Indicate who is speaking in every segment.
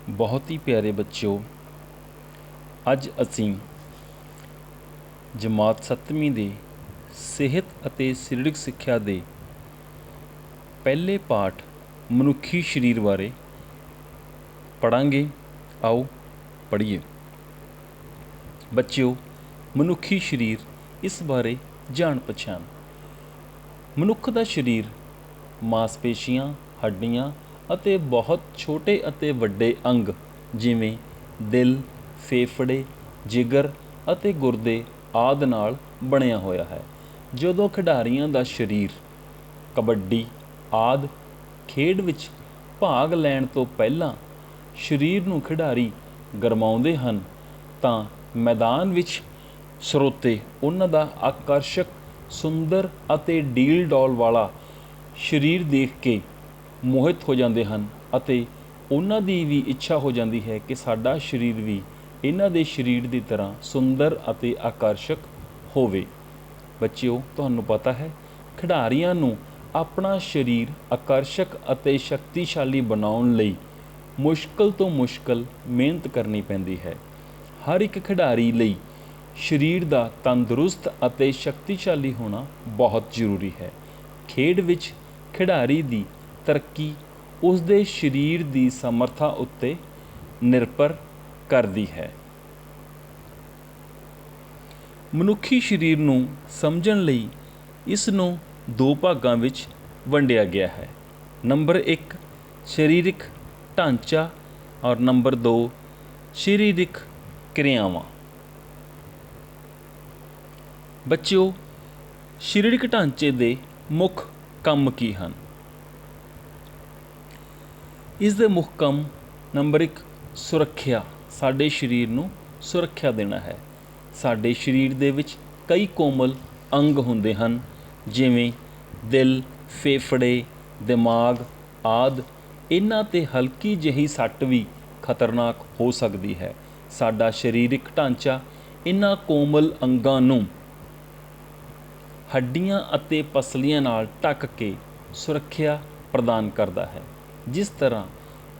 Speaker 1: बहुत ही प्यारे बच्चों, ਅੱਜ ਅਸੀਂ ਜਮਾਤ 7ਵੀਂ ਦੇ ਸਿਹਤ ਅਤੇ ਸਰੀਰਕ ਸਿੱਖਿਆ ਦੇ ਪਹਿਲੇ ਪਾਠ ਮਨੁੱਖੀ ਸਰੀਰ ਬਾਰੇ ਪੜ੍ਹਾਂਗੇ। ਆਓ ਪੜ੍ਹੀਏ। ਬੱਚਿਓ, ਮਨੁੱਖੀ ਸਰੀਰ ਇਸ ਬਾਰੇ ਜਾਣ ਪਛਾਣ। ਮਨੁੱਖ ਦਾ ਸਰੀਰ ਮਾਸਪੇਸ਼ੀਆਂ, ਹੱਡੀਆਂ ਅਤੇ ਬਹੁਤ ਛੋਟੇ ਅਤੇ ਵੱਡੇ ਅੰਗ ਜਿਵੇਂ ਦਿਲ, ਫੇਫੜੇ, ਜਿਗਰ ਅਤੇ ਗੁਰਦੇ ਆਦਿ ਨਾਲ ਬਣਿਆ ਹੋਇਆ ਹੈ। ਜਦੋਂ ਖਿਡਾਰੀਆਂ ਦਾ ਸਰੀਰ ਕਬੱਡੀ ਆਦਿ ਖੇਡ ਵਿੱਚ ਭਾਗ ਲੈਣ ਤੋਂ ਪਹਿਲਾਂ ਸਰੀਰ ਨੂੰ ਖਿਡਾਰੀ ਗਰਮਾਉਂਦੇ ਹਨ ਤਾਂ ਮੈਦਾਨ ਵਿੱਚ ਸਰੋਤੇ ਉਹਨਾਂ ਦਾ ਆਕਰਸ਼ਕ, ਸੁੰਦਰ ਅਤੇ ਡੀਲ ਡੌਲ ਵਾਲਾ ਸਰੀਰ ਦੇਖ ਕੇ ਮੋਹਿਤ ਹੋ ਜਾਂਦੇ ਹਨ ਅਤੇ ਉਹਨਾਂ ਦੀ ਵੀ ਇੱਛਾ ਹੋ ਜਾਂਦੀ ਹੈ ਕਿ ਸਾਡਾ ਸਰੀਰ ਵੀ ਇਹਨਾਂ ਦੇ ਸਰੀਰ ਦੀ ਤਰ੍ਹਾਂ ਸੁੰਦਰ ਅਤੇ ਆਕਰਸ਼ਕ ਹੋਵੇ। ਬੱਚਿਓ, ਤੁਹਾਨੂੰ ਪਤਾ ਹੈ ਖਿਡਾਰੀਆਂ ਨੂੰ ਆਪਣਾ ਸਰੀਰ ਆਕਰਸ਼ਕ ਅਤੇ ਸ਼ਕਤੀਸ਼ਾਲੀ ਬਣਾਉਣ ਲਈ ਮੁਸ਼ਕਲ ਤੋਂ ਮੁਸ਼ਕਲ ਮਿਹਨਤ ਕਰਨੀ ਪੈਂਦੀ ਹੈ। ਹਰ ਇੱਕ ਖਿਡਾਰੀ ਲਈ ਸਰੀਰ ਦਾ ਤੰਦਰੁਸਤ ਅਤੇ ਸ਼ਕਤੀਸ਼ਾਲੀ ਹੋਣਾ ਬਹੁਤ ਜ਼ਰੂਰੀ ਹੈ। ਖੇਡ ਵਿੱਚ ਖਿਡਾਰੀ ਦੀ ਤਰੱਕੀ ਉਸ ਦੇ ਸਰੀਰ ਦੀ ਸਮਰੱਥਾ ਉੱਤੇ ਨਿਰਭਰ ਕਰਦੀ ਹੈ। ਮਨੁੱਖੀ ਸਰੀਰ ਨੂੰ ਸਮਝਣ ਲਈ ਇਸ ਨੂੰ ਦੋ ਭਾਗਾਂ ਵਿੱਚ ਵੰਡਿਆ ਗਿਆ ਹੈ। ਨੰਬਰ 1 ਸਰੀਰਕ ਢਾਂਚਾ ਔਰ ਨੰਬਰ 2 ਸਰੀਰਕ ਕਿਰਿਆਵਾਂ। ਬੱਚਿਓ, ਸਰੀਰਕ ਢਾਂਚੇ ਦੇ ਮੁੱਖ ਕੰਮ ਕੀ ਹਨ? ਇਸ ਦੇ ਮੁੱਖ ਕੰਮ ਨੰਬਰ 1 ਸੁਰੱਖਿਆ। ਸਾਡੇ ਸਰੀਰ ਨੂੰ ਸੁਰੱਖਿਆ ਦੇਣਾ ਹੈ। ਸਾਡੇ ਸਰੀਰ ਦੇ ਵਿੱਚ ਕਈ ਕੋਮਲ ਅੰਗ ਹੁੰਦੇ ਹਨ ਜਿਵੇਂ ਦਿਲ, ਫੇਫੜੇ, ਦਿਮਾਗ ਆਦਿ। ਇਹਨਾਂ 'ਤੇ ਹਲਕੀ ਜਿਹੀ ਸੱਟ ਵੀ ਖਤਰਨਾਕ ਹੋ ਸਕਦੀ ਹੈ। ਸਾਡਾ ਸਰੀਰਕ ਢਾਂਚਾ ਇਹਨਾਂ ਕੋਮਲ ਅੰਗਾਂ ਨੂੰ ਹੱਡੀਆਂ ਅਤੇ ਪਸਲੀਆਂ ਨਾਲ ਢੱਕ ਕੇ ਸੁਰੱਖਿਆ ਪ੍ਰਦਾਨ ਕਰਦਾ ਹੈ। ਜਿਸ ਤਰ੍ਹਾਂ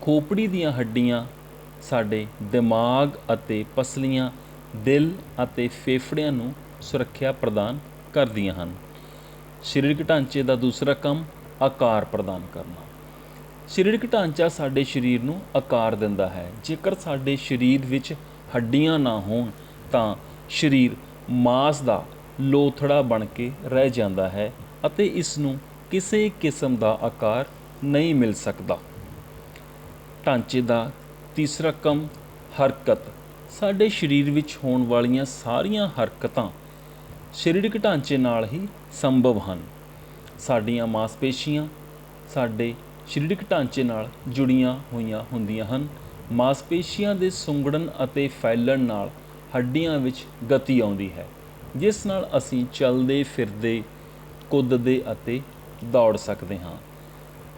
Speaker 1: ਖੋਪੜੀ ਦੀਆਂ ਹੱਡੀਆਂ ਸਾਡੇ ਦਿਮਾਗ ਅਤੇ ਪਸਲੀਆਂ, ਦਿਲ ਅਤੇ ਫੇਫੜਿਆਂ ਨੂੰ ਸੁਰੱਖਿਆ ਪ੍ਰਦਾਨ ਕਰਦੀਆਂ ਹਨ। ਸਰੀਰਕ ਢਾਂਚੇ ਦਾ ਦੂਸਰਾ ਕੰਮ ਆਕਾਰ ਪ੍ਰਦਾਨ ਕਰਨਾ। ਸਰੀਰਕ ਢਾਂਚਾ ਸਾਡੇ ਸਰੀਰ ਨੂੰ ਆਕਾਰ ਦਿੰਦਾ ਹੈ। ਜੇਕਰ ਸਾਡੇ ਸਰੀਰ ਵਿੱਚ ਹੱਡੀਆਂ ਨਾ ਹੋਣ ਤਾਂ ਸਰੀਰ ਮਾਸ ਦਾ ਲੋਥੜਾ ਬਣ ਕੇ ਰਹਿ ਜਾਂਦਾ ਹੈ ਅਤੇ ਇਸ ਨੂੰ ਕਿਸੇ ਕਿਸਮ ਦਾ ਆਕਾਰ ਨਹੀਂ ਮਿਲ ਸਕਦਾ। ਢਾਂਚੇ ਦਾ ਤੀਸਰਾ ਕੰਮ ਹਰਕਤ। ਸਾਡੇ ਸਰੀਰ ਵਿੱਚ ਹੋਣ ਵਾਲੀਆਂ ਸਾਰੀਆਂ ਹਰਕਤਾਂ ਸਰੀਰਕ ਢਾਂਚੇ ਨਾਲ ਹੀ ਸੰਭਵ ਹਨ। ਸਾਡੀਆਂ ਮਾਸਪੇਸ਼ੀਆਂ ਸਾਡੇ ਸਰੀਰਕ ਢਾਂਚੇ ਨਾਲ ਜੁੜੀਆਂ ਹੋਈਆਂ ਹੁੰਦੀਆਂ ਹਨ। ਮਾਸਪੇਸ਼ੀਆਂ ਦੇ ਸੁੰਗੜਨ ਅਤੇ ਫੈਲਣ ਨਾਲ ਹੱਡੀਆਂ ਵਿੱਚ ਗਤੀ ਆਉਂਦੀ ਹੈ, ਜਿਸ ਨਾਲ ਅਸੀਂ ਚੱਲਦੇ ਫਿਰਦੇ, ਕੁੱਦਦੇ ਅਤੇ ਦੌੜ ਸਕਦੇ ਹਾਂ।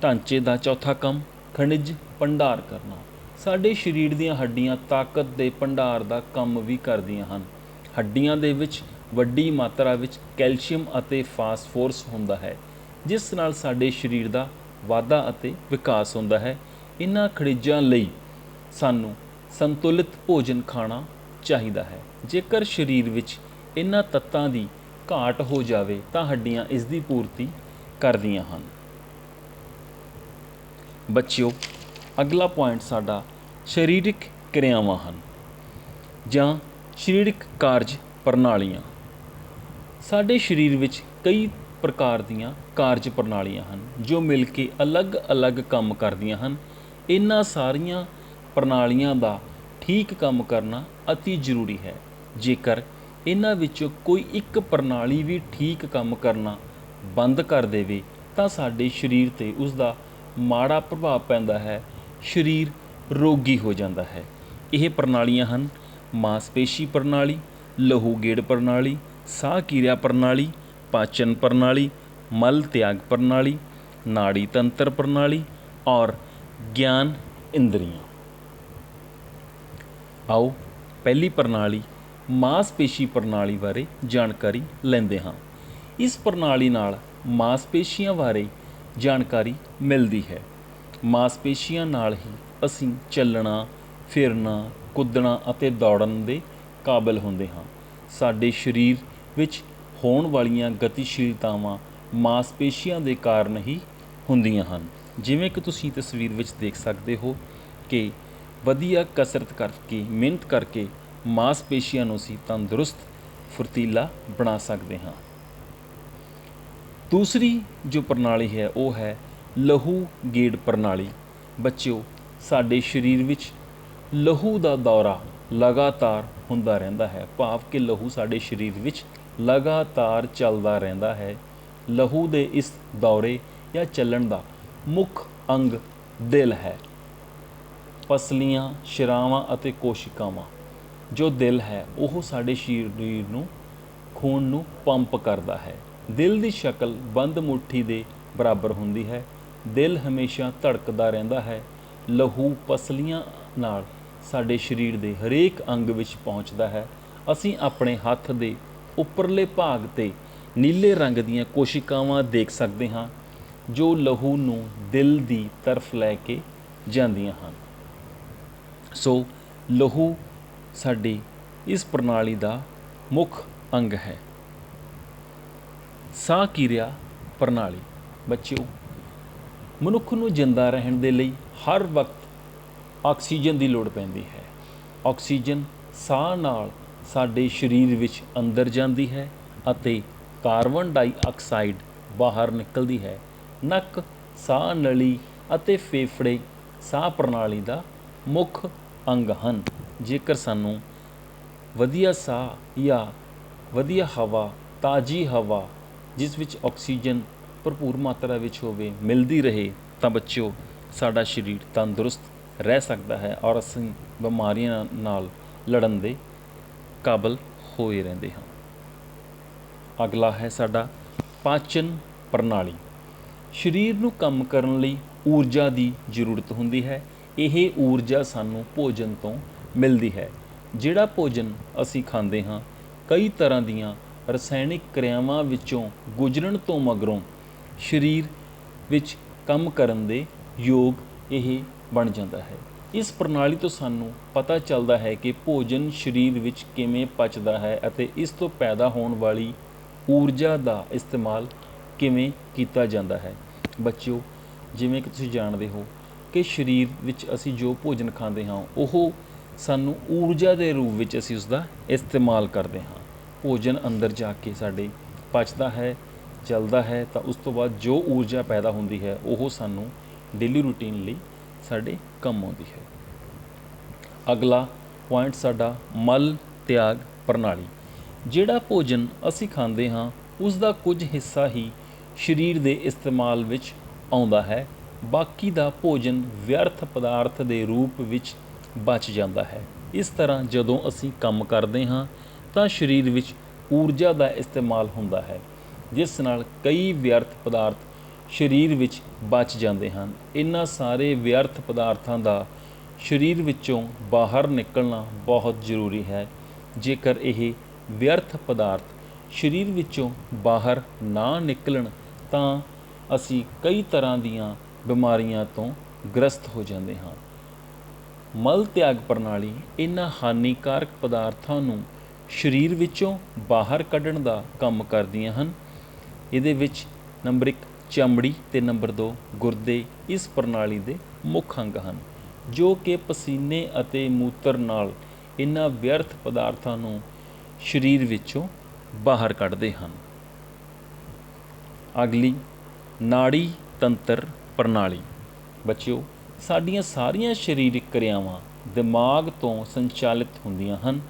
Speaker 1: ਢਾਂਚੇ ਦਾ ਚੌਥਾ ਕੰਮ ਖਣਿਜ ਭੰਡਾਰ ਕਰਨਾ। ਸਾਡੇ ਸਰੀਰ ਦੀਆਂ ਹੱਡੀਆਂ ਤਾਕਤ ਦੇ ਭੰਡਾਰ ਦਾ ਕੰਮ ਵੀ ਕਰਦੀਆਂ ਹਨ। ਹੱਡੀਆਂ ਦੇ ਵਿੱਚ ਵੱਡੀ ਮਾਤਰਾ ਵਿੱਚ ਕੈਲਸ਼ੀਅਮ ਅਤੇ ਫਾਸਫੋਰਸ ਹੁੰਦਾ ਹੈ, ਜਿਸ ਨਾਲ ਸਾਡੇ ਸਰੀਰ ਦਾ ਵਾਧਾ ਅਤੇ ਵਿਕਾਸ ਹੁੰਦਾ ਹੈ। ਇਹਨਾਂ ਖਣਿਜਾਂ ਲਈ ਸਾਨੂੰ ਸੰਤੁਲਿਤ ਭੋਜਨ ਖਾਣਾ ਚਾਹੀਦਾ ਹੈ। ਜੇਕਰ ਸਰੀਰ ਵਿੱਚ ਇਹਨਾਂ ਤੱਤਾਂ ਦੀ ਘਾਟ ਹੋ ਜਾਵੇ ਤਾਂ ਹੱਡੀਆਂ ਇਸ ਦੀ ਪੂਰਤੀ ਕਰਦੀਆਂ ਹਨ। ਬੱਚਿਓ, ਅਗਲਾ ਪੁਆਇੰਟ ਸਾਡਾ ਸਰੀਰਕ ਕਿਰਿਆਵਾਂ ਹਨ ਜਾਂ ਸਰੀਰਕ ਕਾਰਜ ਪ੍ਰਣਾਲੀਆਂ। ਸਾਡੇ ਸਰੀਰ ਵਿੱਚ ਕਈ ਪ੍ਰਕਾਰ ਦੀਆਂ ਕਾਰਜ ਪ੍ਰਣਾਲੀਆਂ ਹਨ ਜੋ ਮਿਲ ਕੇ ਅਲੱਗ-ਅਲੱਗ ਕੰਮ ਕਰਦੀਆਂ ਹਨ। ਇਹਨਾਂ ਸਾਰੀਆਂ ਪ੍ਰਣਾਲੀਆਂ ਦਾ ਠੀਕ ਕੰਮ ਕਰਨਾ ਅਤੀ ਜ਼ਰੂਰੀ ਹੈ। ਜੇਕਰ ਇਹਨਾਂ ਵਿੱਚੋਂ ਕੋਈ ਇੱਕ ਪ੍ਰਣਾਲੀ ਵੀ ਠੀਕ ਕੰਮ ਕਰਨਾ ਬੰਦ ਕਰ ਦੇਵੇ ਤਾਂ ਸਾਡੇ ਸਰੀਰ 'ਤੇ ਉਸ ਦਾ ਮਾੜਾ ਪ੍ਰਭਾਵ ਪੈਂਦਾ ਹੈ। ਸਰੀਰ ਰੋਗੀ ਹੋ ਜਾਂਦਾ ਹੈ। ਇਹ ਪ੍ਰਣਾਲੀਆਂ ਹਨ ਮਾਸਪੇਸ਼ੀ ਪ੍ਰਣਾਲੀ, ਲਹੂ ਗੇੜ ਪ੍ਰਣਾਲੀ, ਸਾਹ ਕਿਰਿਆ ਪ੍ਰਣਾਲੀ, ਪਾਚਨ ਪ੍ਰਣਾਲੀ, ਮਲ ਤਿਆਗ ਪ੍ਰਣਾਲੀ, ਨਾੜੀ ਤੰਤਰ ਪ੍ਰਣਾਲੀ ਔਰ ਗਿਆਨ ਇੰਦਰੀਆਂ। ਆਓ ਪਹਿਲੀ ਪ੍ਰਣਾਲੀ ਮਾਸਪੇਸ਼ੀ ਪ੍ਰਣਾਲੀ ਬਾਰੇ ਜਾਣਕਾਰੀ ਲੈਂਦੇ ਹਾਂ। ਇਸ ਪ੍ਰਣਾਲੀ ਨਾਲ ਮਾਸਪੇਸ਼ੀਆਂ ਬਾਰੇ ਜਾਣਕਾਰੀ ਮਿਲਦੀ ਹੈ। ਮਾਸਪੇਸ਼ੀਆਂ ਨਾਲ ਹੀ ਅਸੀਂ ਚੱਲਣਾ, ਫਿਰਨਾ, ਕੁੱਦਣਾ ਅਤੇ ਦੌੜਨ ਦੇ ਕਾਬਿਲ ਹੁੰਦੇ ਹਾਂ। ਸਾਡੇ ਸਰੀਰ ਵਿੱਚ ਹੋਣ ਵਾਲੀਆਂ ਗਤੀਸ਼ੀਲਤਾਵਾਂ ਮਾਸਪੇਸ਼ੀਆਂ ਦੇ ਕਾਰਨ ਹੀ ਹੁੰਦੀਆਂ ਹਨ। ਜਿਵੇਂ ਕਿ ਤੁਸੀਂ ਤਸਵੀਰ ਵਿੱਚ ਦੇਖ ਸਕਦੇ ਹੋ ਕਿ ਵਧੀਆ ਕਸਰਤ ਕਰਕੇ, ਮਿਹਨਤ ਕਰਕੇ ਮਾਸਪੇਸ਼ੀਆਂ ਨੂੰ ਅਸੀਂ ਤੰਦਰੁਸਤ, ਫੁਰਤੀਲਾ ਬਣਾ ਸਕਦੇ ਹਾਂ। ਦੂਸਰੀ ਜੋ ਪ੍ਰਣਾਲੀ ਹੈ ਉਹ ਹੈ ਲਹੂ ਗੇੜ ਪ੍ਰਣਾਲੀ। ਬੱਚਿਓ, ਸਾਡੇ ਸਰੀਰ ਵਿੱਚ ਲਹੂ ਦਾ ਦੌਰਾ ਲਗਾਤਾਰ ਹੁੰਦਾ ਰਹਿੰਦਾ ਹੈ, ਭਾਵ ਕਿ ਲਹੂ ਸਾਡੇ ਸਰੀਰ ਵਿੱਚ ਲਗਾਤਾਰ ਚੱਲਦਾ ਰਹਿੰਦਾ ਹੈ। ਲਹੂ ਦੇ ਇਸ ਦੌਰੇ ਜਾਂ ਚੱਲਣ ਦਾ ਮੁੱਖ ਅੰਗ ਦਿਲ ਹੈ। ਪਸਲੀਆਂ, ਸ਼ਿਰਾਵਾਂ ਅਤੇ ਕੋਸ਼ਿਕਾਵਾਂ। ਜੋ ਦਿਲ ਹੈ ਉਹ ਸਾਡੇ ਸਰੀਰ ਨੂੰ, ਖੂਨ ਨੂੰ ਪੰਪ ਕਰਦਾ ਹੈ। ਦਿਲ ਦੀ ਸ਼ਕਲ ਬੰਦ ਮੁੱਠੀ ਦੇ ਬਰਾਬਰ ਹੁੰਦੀ ਹੈ। ਦਿਲ ਹਮੇਸ਼ਾ ਧੜਕਦਾ ਰਹਿੰਦਾ ਹੈ। ਲਹੂ ਪਸਲੀਆਂ ਨਾਲ ਸਾਡੇ ਸਰੀਰ ਦੇ ਹਰੇਕ ਅੰਗ ਵਿੱਚ ਪਹੁੰਚਦਾ ਹੈ। ਅਸੀਂ ਆਪਣੇ ਹੱਥ ਦੇ ਉੱਪਰਲੇ ਭਾਗ 'ਤੇ ਨੀਲੇ ਰੰਗ ਦੀਆਂ ਕੋਸ਼ਿਕਾਵਾਂ ਦੇਖ ਸਕਦੇ ਹਾਂ ਜੋ ਲਹੂ ਨੂੰ ਦਿਲ ਦੀ ਤਰਫ ਲੈ ਕੇ ਜਾਂਦੀਆਂ ਹਨ। ਸੋ ਲਹੂ ਸਾਡੀ ਇਸ ਪ੍ਰਣਾਲੀ ਦਾ ਮੁੱਖ ਅੰਗ ਹੈ। ਸਾਹ ਕਿਰਿਆ ਪ੍ਰਣਾਲੀ। ਬੱਚਿਓ, ਮਨੁੱਖ ਨੂੰ ਜਿੰਦਾ ਰਹਿਣ ਦੇ ਲਈ ਹਰ ਵਕਤ ਆਕਸੀਜਨ ਦੀ ਲੋੜ ਪੈਂਦੀ ਹੈ। ਆਕਸੀਜਨ ਸਾਹ ਨਾਲ ਸਾਡੇ ਸਰੀਰ ਵਿੱਚ ਅੰਦਰ ਜਾਂਦੀ ਹੈ ਅਤੇ ਕਾਰਬਨ ਡਾਈਆਕਸਾਈਡ ਬਾਹਰ ਨਿਕਲਦੀ ਹੈ। ਨੱਕ, ਸਾਹ ਨਲੀ ਅਤੇ ਫੇਫੜੇ ਸਾਹ ਪ੍ਰਣਾਲੀ ਦਾ ਮੁੱਖ ਅੰਗ ਹਨ। ਜੇਕਰ ਸਾਨੂੰ ਵਧੀਆ ਸਾਹ ਜਾਂ ਵਧੀਆ ਹਵਾ, ਤਾਜ਼ੀ ਹਵਾ ਜਿਸ ਵਿੱਚ ਆਕਸੀਜਨ ਭਰਪੂਰ ਮਾਤਰਾ ਵਿੱਚ ਹੋਵੇ ਮਿਲਦੀ ਰਹੇ ਤਾਂ ਬੱਚਿਓ ਸਾਡਾ ਸਰੀਰ ਤੰਦਰੁਸਤ ਰਹਿ ਸਕਦਾ ਹੈ ਔਰ ਅਸੀਂ ਬਿਮਾਰੀਆਂ ਨਾਲ ਲੜਨ ਦੇ ਕਾਬਲ ਹੋਏ ਰਹਿੰਦੇ ਹਾਂ। ਅਗਲਾ ਹੈ ਸਾਡਾ ਪਾਚਨ ਪ੍ਰਣਾਲੀ। ਸਰੀਰ ਨੂੰ ਕੰਮ ਕਰਨ ਲਈ ਊਰਜਾ ਦੀ ਜ਼ਰੂਰਤ ਹੁੰਦੀ ਹੈ। ਇਹ ਊਰਜਾ ਸਾਨੂੰ ਭੋਜਨ ਤੋਂ ਮਿਲਦੀ ਹੈ। ਜਿਹੜਾ ਭੋਜਨ ਅਸੀਂ ਖਾਂਦੇ ਹਾਂ ਕਈ ਤਰ੍ਹਾਂ ਦੀਆਂ ਰਸਾਇਣਿਕ ਕਿਰਿਆਵਾਂ ਵਿੱਚੋਂ ਗੁਜ਼ਰਨ ਤੋਂ ਮਗਰੋਂ ਸਰੀਰ ਵਿੱਚ ਕੰਮ ਕਰਨ ਦੇ ਯੋਗ ਇਹ ਬਣ ਜਾਂਦਾ ਹੈ। ਇਸ ਪ੍ਰਣਾਲੀ ਤੋਂ ਸਾਨੂੰ ਪਤਾ ਚੱਲਦਾ ਹੈ ਕਿ ਭੋਜਨ ਸਰੀਰ ਵਿੱਚ ਕਿਵੇਂ ਪਚਦਾ ਹੈ ਅਤੇ ਇਸ ਤੋਂ ਪੈਦਾ ਹੋਣ ਵਾਲੀ ਊਰਜਾ ਦਾ ਇਸਤੇਮਾਲ ਕਿਵੇਂ ਕੀਤਾ ਜਾਂਦਾ ਹੈ। ਬੱਚਿਓ, ਜਿਵੇਂ ਕਿ ਤੁਸੀਂ ਜਾਣਦੇ ਹੋ ਕਿ ਸਰੀਰ ਵਿੱਚ ਅਸੀਂ ਜੋ ਭੋਜਨ ਖਾਂਦੇ ਹਾਂ ਉਹ ਸਾਨੂੰ ਊਰਜਾ ਦੇ ਰੂਪ ਵਿੱਚ ਅਸੀਂ ਉਸਦਾ ਇਸਤੇਮਾਲ ਕਰਦੇ ਹਾਂ। ਭੋਜਨ ਅੰਦਰ ਜਾ ਕੇ ਸਾਡੇ ਪਚਦਾ ਹੈ, ਚੱਲਦਾ ਹੈ ਤਾਂ ਉਸ ਤੋਂ ਬਾਅਦ ਜੋ ਊਰਜਾ ਪੈਦਾ ਹੁੰਦੀ ਹੈ ਉਹ ਸਾਨੂੰ ਡੇਲੀ ਰੂਟੀਨ ਲਈ ਸਾਡੇ ਕੰਮ ਆਉਂਦੀ ਹੈ। ਅਗਲਾ ਪੁਆਇੰਟ ਸਾਡਾ ਮਲ ਤਿਆਗ ਪ੍ਰਣਾਲੀ। ਜਿਹੜਾ ਭੋਜਨ ਅਸੀਂ ਖਾਂਦੇ ਹਾਂ ਉਸ ਦਾ ਕੁਝ ਹਿੱਸਾ ਹੀ ਸਰੀਰ ਦੇ ਇਸਤੇਮਾਲ ਵਿੱਚ ਆਉਂਦਾ ਹੈ। ਬਾਕੀ ਦਾ ਭੋਜਨ ਵਿਅਰਥ ਪਦਾਰਥ ਦੇ ਰੂਪ ਵਿੱਚ ਬਚ ਜਾਂਦਾ ਹੈ। ਇਸ ਤਰ੍ਹਾਂ ਜਦੋਂ ਅਸੀਂ ਕੰਮ ਕਰਦੇ ਹਾਂ ਤਾਂ ਸਰੀਰ ਵਿੱਚ ਊਰਜਾ ਦਾ ਇਸਤੇਮਾਲ ਹੁੰਦਾ ਹੈ ਜਿਸ ਨਾਲ ਕਈ ਵਿਅਰਥ ਪਦਾਰਥ ਸਰੀਰ ਵਿੱਚ ਬਚ ਜਾਂਦੇ ਹਨ। ਇਹਨਾਂ ਸਾਰੇ ਵਿਅਰਥ ਪਦਾਰਥਾਂ ਦਾ ਸਰੀਰ ਵਿੱਚੋਂ ਬਾਹਰ ਨਿਕਲਣਾ ਬਹੁਤ ਜ਼ਰੂਰੀ ਹੈ। ਜੇਕਰ ਇਹ ਵਿਅਰਥ ਪਦਾਰਥ ਸਰੀਰ ਵਿੱਚੋਂ ਬਾਹਰ ਨਾ ਨਿਕਲਣ ਤਾਂ ਅਸੀਂ ਕਈ ਤਰ੍ਹਾਂ ਦੀਆਂ ਬਿਮਾਰੀਆਂ ਤੋਂ ਗ੍ਰਸਤ ਹੋ ਜਾਂਦੇ ਹਾਂ। ਮਲ ਤਿਆਗ ਪ੍ਰਣਾਲੀ ਇਹਨਾਂ ਹਾਨੀਕਾਰਕ ਪਦਾਰਥਾਂ ਨੂੰ ਸਰੀਰ ਵਿੱਚੋਂ ਬਾਹਰ ਕੱਢਣ ਦਾ ਕੰਮ ਕਰਦੀਆਂ ਹਨ। ਇਹਦੇ ਵਿੱਚ ਨੰਬਰ 1 ਚਮੜੀ ਅਤੇ ਨੰਬਰ 2 ਗੁਰਦੇ ਇਸ ਪ੍ਰਣਾਲੀ ਦੇ ਮੁੱਖ ਅੰਗ ਹਨ ਜੋ ਕਿ ਪਸੀਨੇ ਅਤੇ ਮੂਤਰ ਨਾਲ ਇਹਨਾਂ ਵਿਅਰਥ ਪਦਾਰਥਾਂ ਨੂੰ ਸਰੀਰ ਵਿੱਚੋਂ ਬਾਹਰ ਕੱਢਦੇ ਹਨ। ਅਗਲੀ ਨਾੜੀ ਤੰਤਰ ਪ੍ਰਣਾਲੀ। ਬੱਚਿਓ, ਸਾਡੀਆਂ ਸਾਰੀਆਂ ਸਰੀਰਕ ਕਿਰਿਆਵਾਂ ਦਿਮਾਗ ਤੋਂ ਸੰਚਾਲਿਤ ਹੁੰਦੀਆਂ ਹਨ।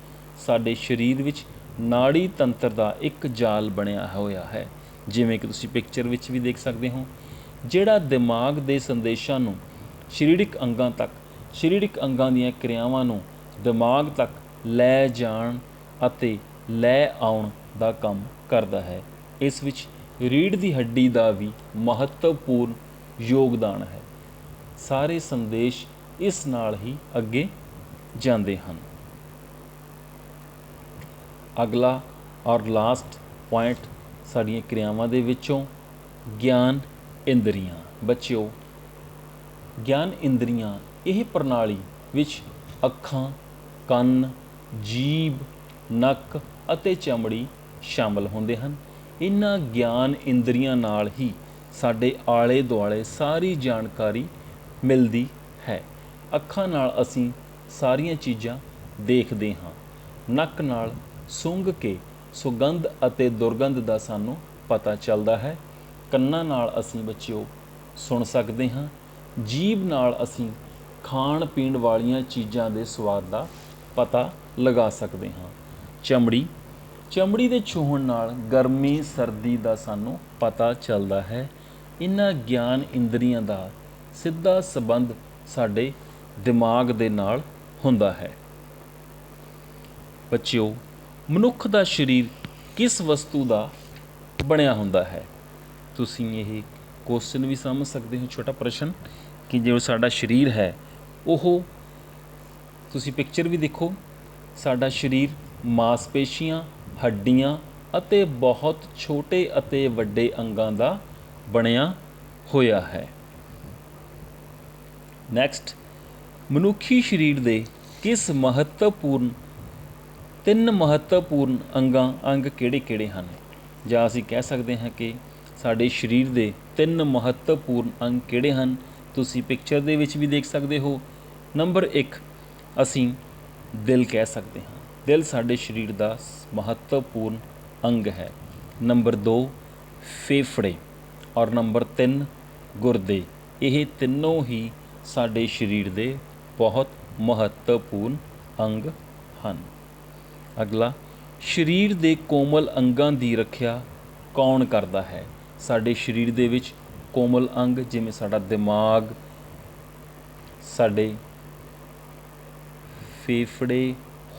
Speaker 1: ਸਾਡੇ ਸਰੀਰ ਵਿੱਚ ਨਾੜੀ ਤੰਤਰ ਦਾ ਇੱਕ ਜਾਲ ਬਣਿਆ ਹੋਇਆ ਹੈ, ਜਿਵੇਂ ਕਿ ਤੁਸੀਂ ਪਿਕਚਰ ਵਿੱਚ ਵੀ ਦੇਖ ਸਕਦੇ ਹੋ, ਜਿਹੜਾ ਦਿਮਾਗ ਦੇ ਸੰਦੇਸ਼ਾਂ ਨੂੰ ਸਰੀਰਕ ਅੰਗਾਂ ਦੀਆਂ ਕਿਰਿਆਵਾਂ ਨੂੰ ਦਿਮਾਗ ਤੱਕ ਲੈ ਜਾਣ ਅਤੇ ਲੈ ਆਉਣ ਦਾ ਕੰਮ ਕਰਦਾ ਹੈ। ਇਸ ਵਿੱਚ ਰੀੜ੍ਹ ਦੀ ਹੱਡੀ ਦਾ ਵੀ ਮਹੱਤਵਪੂਰਨ ਯੋਗਦਾਨ ਹੈ। ਸਾਰੇ ਸੰਦੇਸ਼ ਇਸ ਨਾਲ ਹੀ ਅੱਗੇ ਜਾਂਦੇ ਹਨ। ਅਗਲਾ ਔਰ ਲਾਸਟ ਪੁਆਇੰਟ ਸਾਡੀਆਂ ਕਿਰਿਆਵਾਂ ਦੇ ਵਿੱਚੋਂ ਗਿਆਨ ਇੰਦਰੀਆਂ। ਬੱਚਿਓ, ਗਿਆਨ ਇੰਦਰੀਆਂ ਇਹ ਪ੍ਰਣਾਲੀ ਵਿੱਚ ਅੱਖਾਂ, ਕੰਨ, ਜੀਭ, ਨੱਕ ਅਤੇ ਚਮੜੀ ਸ਼ਾਮਲ ਹੁੰਦੇ ਹਨ। ਇਹਨਾਂ ਗਿਆਨ ਇੰਦਰੀਆਂ ਨਾਲ ਹੀ ਸਾਡੇ ਆਲੇ ਦੁਆਲੇ ਸਾਰੀ ਜਾਣਕਾਰੀ ਮਿਲਦੀ ਹੈ। ਅੱਖਾਂ ਨਾਲ ਅਸੀਂ ਸਾਰੀਆਂ ਚੀਜ਼ਾਂ ਦੇਖਦੇ ਹਾਂ। ਨੱਕ ਨਾਲ ਸੁੰਘ ਕੇ ਸੁਗੰਧ ਅਤੇ ਦੁਰਗੰਧ ਦਾ ਸਾਨੂੰ ਪਤਾ ਚੱਲਦਾ ਹੈ। ਕੰਨਾਂ ਨਾਲ ਅਸੀਂ ਬੱਚਿਓ ਸੁਣ ਸਕਦੇ ਹਾਂ। ਜੀਭ ਨਾਲ ਅਸੀਂ ਖਾਣ ਪੀਣ ਵਾਲੀਆਂ ਚੀਜ਼ਾਂ ਦੇ ਸਵਾਦ ਦਾ ਪਤਾ ਲਗਾ ਸਕਦੇ ਹਾਂ। ਚਮੜੀ ਦੇ ਛੂਹਣ ਨਾਲ ਗਰਮੀ ਸਰਦੀ ਦਾ ਸਾਨੂੰ ਪਤਾ ਚੱਲਦਾ ਹੈ। ਇਹਨਾਂ ਗਿਆਨ ਇੰਦਰੀਆਂ ਦਾ ਸਿੱਧਾ ਸੰਬੰਧ ਸਾਡੇ ਦਿਮਾਗ ਦੇ ਨਾਲ ਹੁੰਦਾ ਹੈ। ਬੱਚਿਓ, ਮਨੁੱਖ ਦਾ ਸਰੀਰ ਕਿਸ ਵਸਤੂ ਦਾ ਬਣਿਆ ਹੁੰਦਾ ਹੈ? ਤੁਸੀਂ ਇਹ ਕੁਐਸਚਨ ਵੀ ਸਮਝ ਸਕਦੇ ਹੋ, ਛੋਟਾ ਪ੍ਰਸ਼ਨ, ਕਿ ਜੋ ਸਾਡਾ ਸਰੀਰ ਹੈ ਉਹ, ਤੁਸੀਂ ਪਿਕਚਰ ਵੀ ਦੇਖੋ, ਸਾਡਾ ਸਰੀਰ ਮਾਸਪੇਸ਼ੀਆਂ, ਹੱਡੀਆਂ ਅਤੇ ਬਹੁਤ ਛੋਟੇ ਅਤੇ ਵੱਡੇ ਅੰਗਾਂ ਦਾ ਬਣਿਆ ਹੋਇਆ ਹੈ। ਨੈਕਸਟ, ਮਨੁੱਖੀ ਸਰੀਰ ਦੇ ਤਿੰਨ ਮਹੱਤਵਪੂਰਨ ਅੰਗ ਕਿਹੜੇ ਹਨ? ਜਾਂ ਅਸੀਂ ਕਹਿ ਸਕਦੇ ਹਾਂ ਕਿ ਸਾਡੇ ਸਰੀਰ ਦੇ 3 ਮਹੱਤਵਪੂਰਨ ਅੰਗ ਕਿਹੜੇ ਹਨ? ਤੁਸੀਂ ਪਿਕਚਰ ਦੇ ਵਿੱਚ ਵੀ ਦੇਖ ਸਕਦੇ ਹੋ। ਨੰਬਰ 1 ਅਸੀਂ ਦਿਲ ਕਹਿ ਸਕਦੇ ਹਾਂ। ਦਿਲ ਸਾਡੇ ਸਰੀਰ ਦਾ ਮਹੱਤਵਪੂਰਨ ਅੰਗ ਹੈ। ਨੰਬਰ 2 ਫੇਫੜੇ, ਔਰ ਨੰਬਰ 3 ਗੁਰਦੇ। ਇਹ ਤਿੰਨੋਂ ਹੀ ਸਾਡੇ ਸਰੀਰ ਦੇ ਬਹੁਤ ਮਹੱਤਵਪੂਰਨ ਅੰਗ ਹਨ। ਅਗਲਾ, ਸਰੀਰ ਦੇ ਕੋਮਲ ਅੰਗਾਂ ਦੀ ਰੱਖਿਆ ਕੌਣ ਕਰਦਾ ਹੈ? ਸਾਡੇ ਸਰੀਰ ਦੇ ਵਿੱਚ ਕੋਮਲ ਅੰਗ ਜਿਵੇਂ ਸਾਡਾ ਦਿਮਾਗ, ਸਾਡੇ ਫੇਫੜੇ,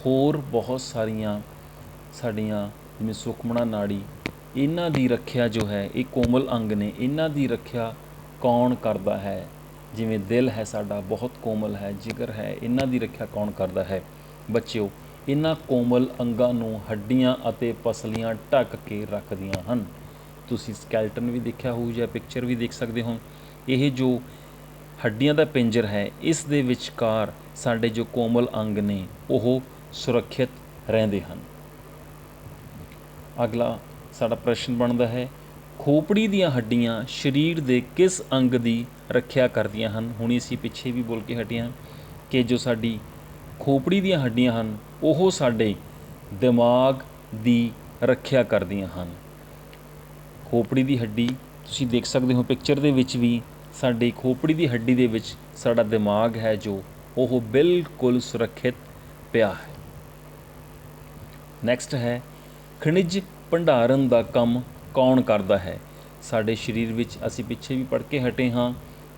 Speaker 1: ਹੋਰ ਬਹੁਤ ਸਾਰੀਆਂ ਸਾਡੀਆਂ ਜਿਵੇਂ ਸੁਖਮਣਾ ਨਾੜੀ, ਇਹਨਾਂ ਦੀ ਰੱਖਿਆ ਜੋ ਹੈ, ਇਹ ਕੋਮਲ ਅੰਗ ਨੇ, ਇਹਨਾਂ ਦੀ ਰੱਖਿਆ ਕੌਣ ਕਰਦਾ ਹੈ? ਜਿਵੇਂ ਦਿਲ ਹੈ ਸਾਡਾ ਬਹੁਤ ਕੋਮਲ ਹੈ, ਜਿਗਰ ਹੈ, ਇਹਨਾਂ ਦੀ ਰੱਖਿਆ ਕੌਣ ਕਰਦਾ ਹੈ? ਬੱਚਿਓ, ਇਹਨਾਂ ਕੋਮਲ ਅੰਗਾਂ ਨੂੰ ਹੱਡੀਆਂ ਅਤੇ ਪਸਲੀਆਂ ਢੱਕ ਕੇ ਰੱਖਦੀਆਂ ਹਨ। ਤੁਸੀਂ ਸਕੈਲਟਨ ਵੀ ਦੇਖਿਆ ਹੋਊ ਜਾਂ ਪਿਕਚਰ ਵੀ ਦੇਖ ਸਕਦੇ ਹੋ। ਇਹ ਜੋ ਹੱਡੀਆਂ ਦਾ ਪਿੰਜਰ ਹੈ, ਇਸ ਦੇ ਵਿਚਕਾਰ ਸਾਡੇ ਜੋ ਕੋਮਲ ਅੰਗ ਨੇ ਉਹ ਸੁਰੱਖਿਅਤ ਰਹਿੰਦੇ ਹਨ। ਅਗਲਾ ਸਾਡਾ ਪ੍ਰਸ਼ਨ ਬਣਦਾ ਹੈ, ਖੋਪੜੀ ਦੀਆਂ ਹੱਡੀਆਂ ਸਰੀਰ ਦੇ ਕਿਸ ਅੰਗ ਦੀ ਰੱਖਿਆ ਕਰਦੀਆਂ ਹਨ? ਹੁਣੀ ਅਸੀਂ ਪਿੱਛੇ ਵੀ ਬੋਲ ਕੇ ਹਟੇ ਹਾਂ ਕਿ ਜੋ ਸਾਡੀ ਖੋਪੜੀ ਦੀਆਂ ਹੱਡੀਆਂ ਹਨ ਉਹ ਸਾਡੇ ਦਿਮਾਗ ਦੀ ਰੱਖਿਆ ਕਰਦੀਆਂ ਹਨ। ਖੋਪੜੀ ਦੀ ਹੱਡੀ ਤੁਸੀਂ ਦੇਖ ਸਕਦੇ ਹੋ ਪਿਕਚਰ ਦੇ ਵਿੱਚ ਵੀ, ਸਾਡੀ ਖੋਪੜੀ ਦੀ ਹੱਡੀ ਦੇ ਵਿੱਚ ਸਾਡਾ ਦਿਮਾਗ ਹੈ ਜੋ ਉਹ ਬਿਲਕੁਲ ਸੁਰੱਖਿਅਤ ਪਿਆ ਹੈ। ਨੈਕਸਟ ਹੈ, ਖਣਿਜ ਭੰਡਾਰਨ ਦਾ ਕੰਮ ਕੌਣ ਕਰਦਾ ਹੈ? ਸਾਡੇ ਸਰੀਰ ਵਿੱਚ ਅਸੀਂ ਪਿੱਛੇ ਵੀ ਪੜ੍ਹ ਕੇ ਹਟੇ ਹਾਂ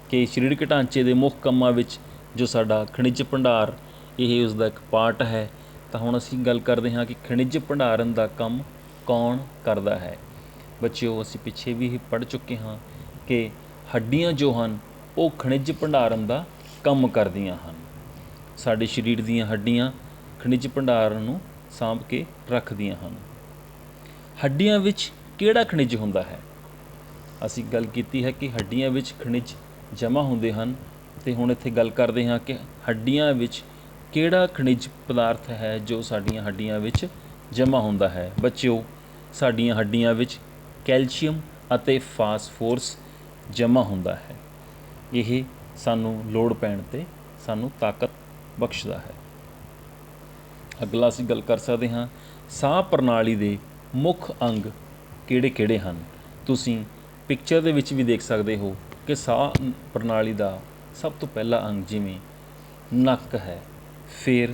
Speaker 1: ਕਿ ਸਰੀਰਕ ਢਾਂਚੇ ਦੇ ਮੁੱਖ ਕੰਮਾਂ ਵਿੱਚ ਜੋ ਸਾਡਾ ਖਣਿਜ ਭੰਡਾਰ, ਇਹ ਉਸ ਦਾ ਇੱਕ ਪਾਰਟ ਹੈ। ਤਾਂ ਹੁਣ ਅਸੀਂ ਗੱਲ ਕਰਦੇ ਹਾਂ ਕਿ ਖਣਿਜ ਭੰਡਾਰਨ ਦਾ ਕੰਮ ਕੌਣ ਕਰਦਾ ਹੈ? ਬੱਚਿਓ, ਅਸੀਂ ਪਿੱਛੇ ਵੀ ਪੜ੍ਹ ਚੁੱਕੇ ਹਾਂ ਕਿ ਹੱਡੀਆਂ ਜੋ ਹਨ ਉਹ ਖਣਿਜ ਭੰਡਾਰਨ ਦਾ ਕੰਮ ਕਰਦੀਆਂ ਹਨ। ਸਾਡੇ ਸਰੀਰ ਦੀਆਂ ਹੱਡੀਆਂ ਖਣਿਜ ਭੰਡਾਰਨ ਨੂੰ ਸਾਂਭ ਕੇ ਰੱਖਦੀਆਂ ਹਨ। ਹੱਡੀਆਂ ਵਿੱਚ ਕਿਹੜਾ ਖਣਿਜ ਹੁੰਦਾ ਹੈ? ਅਸੀਂ ਗੱਲ ਕੀਤੀ ਹੈ ਕਿ ਹੱਡੀਆਂ ਵਿੱਚ ਖਣਿਜ ਜਮ੍ਹਾਂ ਹੁੰਦੇ ਹਨ, ਅਤੇ ਹੁਣ ਇੱਥੇ ਗੱਲ ਕਰਦੇ ਹਾਂ ਕਿ ਹੱਡੀਆਂ ਵਿੱਚ ਕਿਹੜਾ ਖਣਿਜ ਪਦਾਰਥ ਹੈ ਜੋ ਸਾਡੀਆਂ ਹੱਡੀਆਂ ਵਿੱਚ ਜਮ੍ਹਾਂ ਹੁੰਦਾ ਹੈ? ਬੱਚਿਓ, ਸਾਡੀਆਂ ਹੱਡੀਆਂ ਵਿੱਚ ਕੈਲਸ਼ੀਅਮ ਅਤੇ ਫਾਸਫੋਰਸ ਜਮ੍ਹਾਂ ਹੁੰਦਾ ਹੈ। ਇਹ ਸਾਨੂੰ ਲੋੜ ਪੈਣ 'ਤੇ ਸਾਨੂੰ ਤਾਕਤ ਬਖਸ਼ਦਾ ਹੈ। ਅਗਲਾ ਅਸੀਂ ਗੱਲ ਕਰ ਸਕਦੇ ਹਾਂ, ਸਾਹ ਪ੍ਰਣਾਲੀ ਦੇ ਮੁੱਖ ਅੰਗ ਕਿਹੜੇ ਹਨ? ਤੁਸੀਂ ਪਿਕਚਰ ਦੇ ਵਿੱਚ ਵੀ ਦੇਖ ਸਕਦੇ ਹੋ ਕਿ ਸਾਹ ਪ੍ਰਣਾਲੀ ਦਾ ਸਭ ਤੋਂ ਪਹਿਲਾ ਅੰਗ ਜਿਵੇਂ ਨੱਕ ਹੈ, ਫਿਰ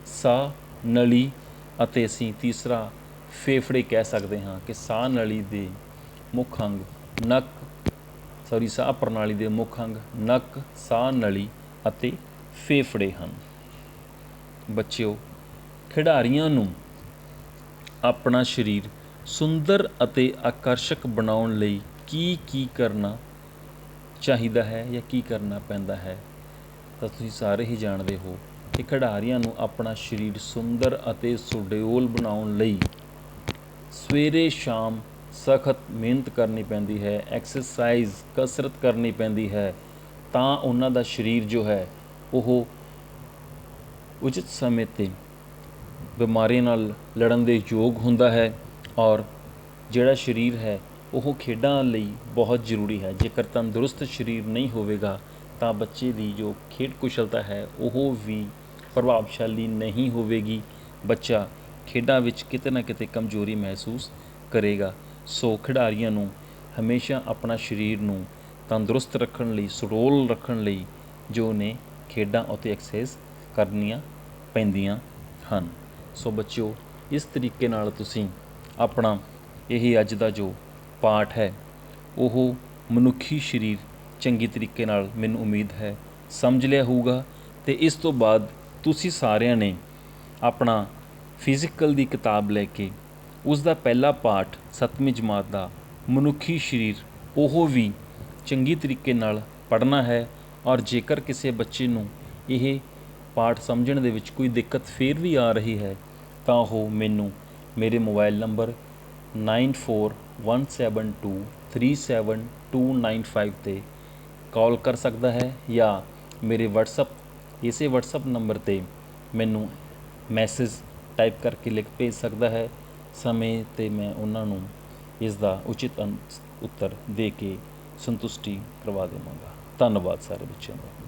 Speaker 1: ਸਾਹ ਨਲੀ, ਅਤੇ ਅਸੀਂ ਤੀਸਰਾ ਫੇਫੜੇ ਕਹਿ ਸਕਦੇ ਹਾਂ ਕਿ ਸਾਹ ਨਲੀ ਦੇ ਮੁੱਖ ਅੰਗ ਸਾਹ ਪ੍ਰਣਾਲੀ ਦੇ ਮੁੱਖ ਅੰਗ ਨੱਕ, ਸਾਹ ਨਲੀ ਅਤੇ ਫੇਫੜੇ ਹਨ। ਬੱਚਿਓ, ਖਿਡਾਰੀਆਂ ਨੂੰ ਆਪਣਾ ਸਰੀਰ ਸੁੰਦਰ ਅਤੇ ਆਕਰਸ਼ਕ ਬਣਾਉਣ ਲਈ ਕੀ ਕਰਨਾ ਚਾਹੀਦਾ ਹੈ ਜਾਂ ਕੀ ਕਰਨਾ ਪੈਂਦਾ ਹੈ? ਤਾਂ ਤੁਸੀਂ ਸਾਰੇ ਹੀ ਜਾਣਦੇ ਹੋ ਕਿ ਖਿਡਾਰੀਆਂ ਨੂੰ ਆਪਣਾ ਸਰੀਰ ਸੁੰਦਰ ਅਤੇ ਸੁਡੌਲ ਬਣਾਉਣ ਲਈ ਸਵੇਰੇ ਸ਼ਾਮ ਸਖਤ ਮਿਹਨਤ ਕਰਨੀ ਪੈਂਦੀ ਹੈ, ਐਕਸਰਸਾਈਜ਼, ਕਸਰਤ ਕਰਨੀ ਪੈਂਦੀ ਹੈ, ਤਾਂ ਉਹਨਾਂ ਦਾ ਸਰੀਰ ਜੋ ਹੈ ਉਹ ਉਚਿਤ ਸਮੇਂ 'ਤੇ ਬਿਮਾਰੀਆਂ ਨਾਲ ਲੜਨ ਦੇ ਯੋਗ ਹੁੰਦਾ ਹੈ ਔਰ ਜਿਹੜਾ ਸਰੀਰ ਹੈ ਉਹ ਖੇਡਾਂ ਲਈ ਬਹੁਤ ਜ਼ਰੂਰੀ ਹੈ। ਜੇਕਰ ਤੰਦਰੁਸਤ ਸਰੀਰ ਨਹੀਂ ਹੋਵੇਗਾ ਤਾਂ ਬੱਚੇ ਦੀ ਜੋ ਖੇਡ ਕੁਸ਼ਲਤਾ ਹੈ ਉਹ ਵੀ ਪ੍ਰਭਾਵਸ਼ਾਲੀ ਨਹੀਂ ਹੋਵੇਗੀ। ਬੱਚਾ ਖੇਡਾਂ ਵਿੱਚ ਕਿਤੇ ਨਾ ਕਿਤੇ ਕਮਜ਼ੋਰੀ ਮਹਿਸੂਸ ਕਰੇਗਾ। ਸੋ ਖਿਡਾਰੀਆਂ ਨੂੰ ਹਮੇਸ਼ਾ ਆਪਣਾ ਸਰੀਰ ਨੂੰ ਤੰਦਰੁਸਤ ਰੱਖਣ ਲਈ, ਸੁਡੌਲ ਰੱਖਣ ਲਈ ਜੋ ਨੇ ਖੇਡਾਂ ਅਤੇ ਐਕਸਰਸਾਈਜ਼ ਕਰਨੀਆਂ ਪੈਂਦੀਆਂ ਹਨ। ਸੋ ਬੱਚਿਓ, ਇਸ ਤਰੀਕੇ ਨਾਲ ਤੁਸੀਂ ਆਪਣਾ ਇਹ ਅੱਜ ਦਾ ਜੋ ਪਾਠ ਹੈ ਉਹ ਮਨੁੱਖੀ ਸਰੀਰ ਚੰਗੀ ਤਰੀਕੇ ਨਾਲ, ਮੈਨੂੰ ਉਮੀਦ ਹੈ, ਸਮਝ ਲਿਆ ਹੋਊਗਾ। ਅਤੇ ਇਸ ਤੋਂ ਬਾਅਦ ਤੁਸੀਂ ਸਾਰਿਆਂ ਨੇ ਆਪਣਾ ਫਿਜ਼ੀਕਲ ਦੀ ਕਿਤਾਬ ਲੈ ਕੇ ਉਸ ਦਾ ਪਹਿਲਾ ਪਾਠ 7ਵੀਂ ਜਮਾਤ ਦਾ ਮਨੁੱਖੀ ਸਰੀਰ ਉਹ ਵੀ ਚੰਗੀ ਤਰੀਕੇ ਨਾਲ ਪੜ੍ਹਨਾ ਹੈ। ਔਰ ਜੇਕਰ ਕਿਸੇ ਬੱਚੇ ਨੂੰ ਇਹ ਪਾਠ ਸਮਝਣ ਦੇ ਵਿੱਚ ਕੋਈ ਦਿੱਕਤ ਫਿਰ ਵੀ ਆ ਰਹੀ ਹੈ ਤਾਂ ਉਹ ਮੈਨੂੰ ਮੇਰੇ ਮੋਬਾਈਲ ਨੰਬਰ 9417237295 'ਤੇ ਕਾਲ ਕਰ ਸਕਦਾ ਹੈ ਜਾਂ ਮੇਰੇ ਇਸੇ ਵਟਸਐਪ ਨੰਬਰ 'ਤੇ ਮੈਨੂੰ ਮੈਸੇਜ ਟਾਈਪ ਕਰਕੇ ਲਿਖ ਭੇਜ ਸਕਦਾ ਹੈ। ਸਮੇਂ 'ਤੇ ਮੈਂ ਉਹਨਾਂ ਨੂੰ ਇਸ ਦਾ ਉਚਿਤ ਉੱਤਰ ਦੇ ਕੇ ਸੰਤੁਸ਼ਟੀ ਕਰਵਾ ਦੇਵਾਂਗਾ। ਧੰਨਵਾਦ ਸਾਰੇ ਬੱਚਿਆਂ ਦਾ।